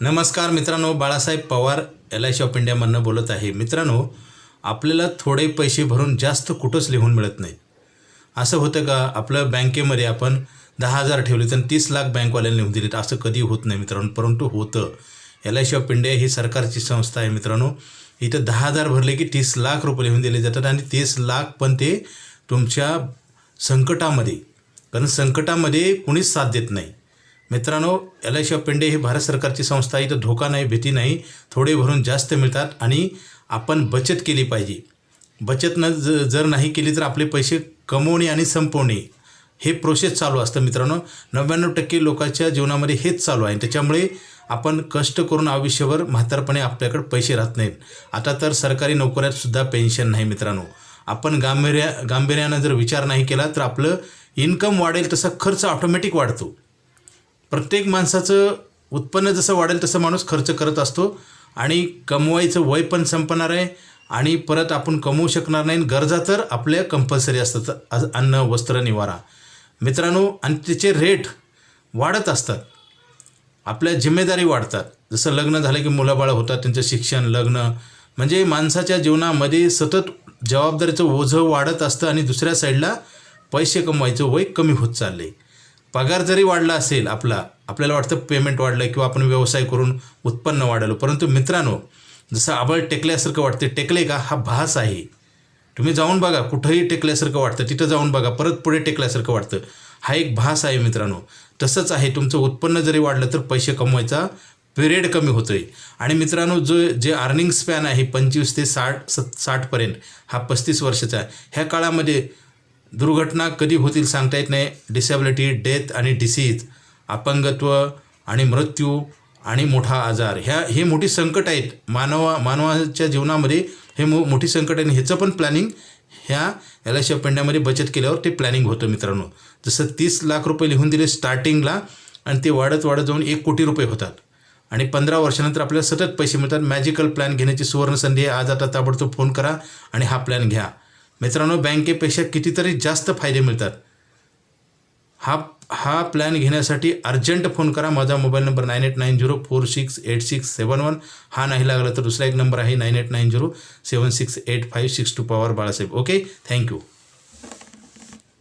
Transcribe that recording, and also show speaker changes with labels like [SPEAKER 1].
[SPEAKER 1] नमस्कार मित्रांनो, Balasaheb Pawar LIC of इंडियामधनं बोलत आहे. मित्रांनो, आपल्याला थोडे पैसे भरून जास्त कुठंच लिहून मिळत नाही. असं होतं का आपलं बँकेमध्ये आपण 10,000 ठेवले तर 30 लाख बँकवाल्यांनी लिहून दिलेत, असं कधी होत नाही मित्रांनो. परंतु होतं. LIC ऑफ इंडिया ही सरकारची संस्था आहे मित्रांनो. इथं 10,000 भरले की 30 लाख रुपये लिहून दिले जातात आणि 30 लाख पण ते तुमच्या संकटामध्ये, कारण संकटामध्ये कुणीच साथ देत नाही मित्रांनो. LIC ऑफ इंडिया ही भारत सरकारची संस्था आहे. इथं धोका नाही, भीती नाही. थोडे भरून जास्त मिळतात आणि आपण बचत केली पाहिजे. बचत जर नाही केली तर आपले पैसे कमवणे आणि संपवणे हे प्रोसेस चालू असतं मित्रांनो. 99% लोकांच्या जीवनामध्ये हेच चालू आहे. त्याच्यामुळे आपण कष्ट करून आयुष्यभर म्हातारपणे आपल्याकडे पैसे राहत नाहीत. आता तर सरकारी नोकऱ्यातसुद्धा पेन्शन नाही मित्रांनो. आपण गांभीर्यानं जर विचार नाही केला तर आपलं इन्कम वाढेल तसा खर्च ऑटोमॅटिक वाढतो. प्रत्येक माणसाचं उत्पन्न जसं वाढेल तसं माणूस खर्च करत असतो आणि कमवायचं वय पण संपणार आहे आणि परत आपण कमवू शकणार नाही. गरजा तर आपल्या कंपल्सरी असतात, अन्न, वस्त्र, निवारा मित्रांनो. आणि त्याचे रेट वाढत असतात, आपल्या जिम्मेदारी वाढतात. जसं लग्न झालं की मुलाबाळं होतात, त्यांचं शिक्षण, लग्न, म्हणजे माणसाच्या जीवनामध्ये सतत जबाबदारीचं ओझं वाढत असतं आणि दुसऱ्या साईडला पैसे कमवायचं वय कमी होत चालले. पगार जरी वाढला असेल आपल्याला वाटतं पेमेंट वाढलं किंवा आपण व्यवसाय करून उत्पन्न वाढलं, परंतु मित्रांनो जसं आबळ टेकल्यासारखं वाटते. टेकले का हा भास आहे. तुम्ही जाऊन बघा, कुठंही टेकल्यासारखं वाटतं, तिथं जाऊन बघा, परत पुढे टेकल्यासारखं वाटतं. हा एक भास आहे मित्रांनो. तसंच आहे, तुमचं उत्पन्न जरी वाढलं तर पैसे कमवायचा पिरियड कमी होतो आहे. आणि मित्रांनो जे अर्निंग स्पॅन आहे 25 ते 60पर्यंत, हा 35 वर्षाचा आहे. ह्या काळामध्ये दुर्घटना कधी होतील सांगता येत नाही. डिसेबिलिटी, डेथ आणि डिसीज, अपंगत्व आणि मृत्यू आणि मोठा आजार, हे मोठी संकट आहेत मानवाच्या जीवनामध्ये. हे मोठी संकट आहे. ह्याचं पण प्लॅनिंग ह्या LIC ऑफ इंडियामध्ये बचत केल्यावर ते प्लॅनिंग होतं मित्रांनो. जसं 30 लाख रुपये लिहून दिले स्टार्टिंगला आणि ते वाढत जाऊन 1 कोटी रुपये होतात आणि 15 वर्षानंतर आपल्याला सतत पैसे मिळतात. मॅजिकल प्लॅन घेण्याची सुवर्ण संधी आहे. आज आता ताबडतोब फोन करा आणि हा प्लॅन घ्या मित्रांनो. बँकेपेक्षा कितीतरी जास्त फायदे मिळतात. हा प्लॅन घेण्यासाठी अर्जंट फोन करा. माझा मोबाईल नंबर 9890468671. हा नाही लागला तर दुसरा एक नंबर आहे 9890768562 पॉवर बाळासाहेब. Okay, thank you.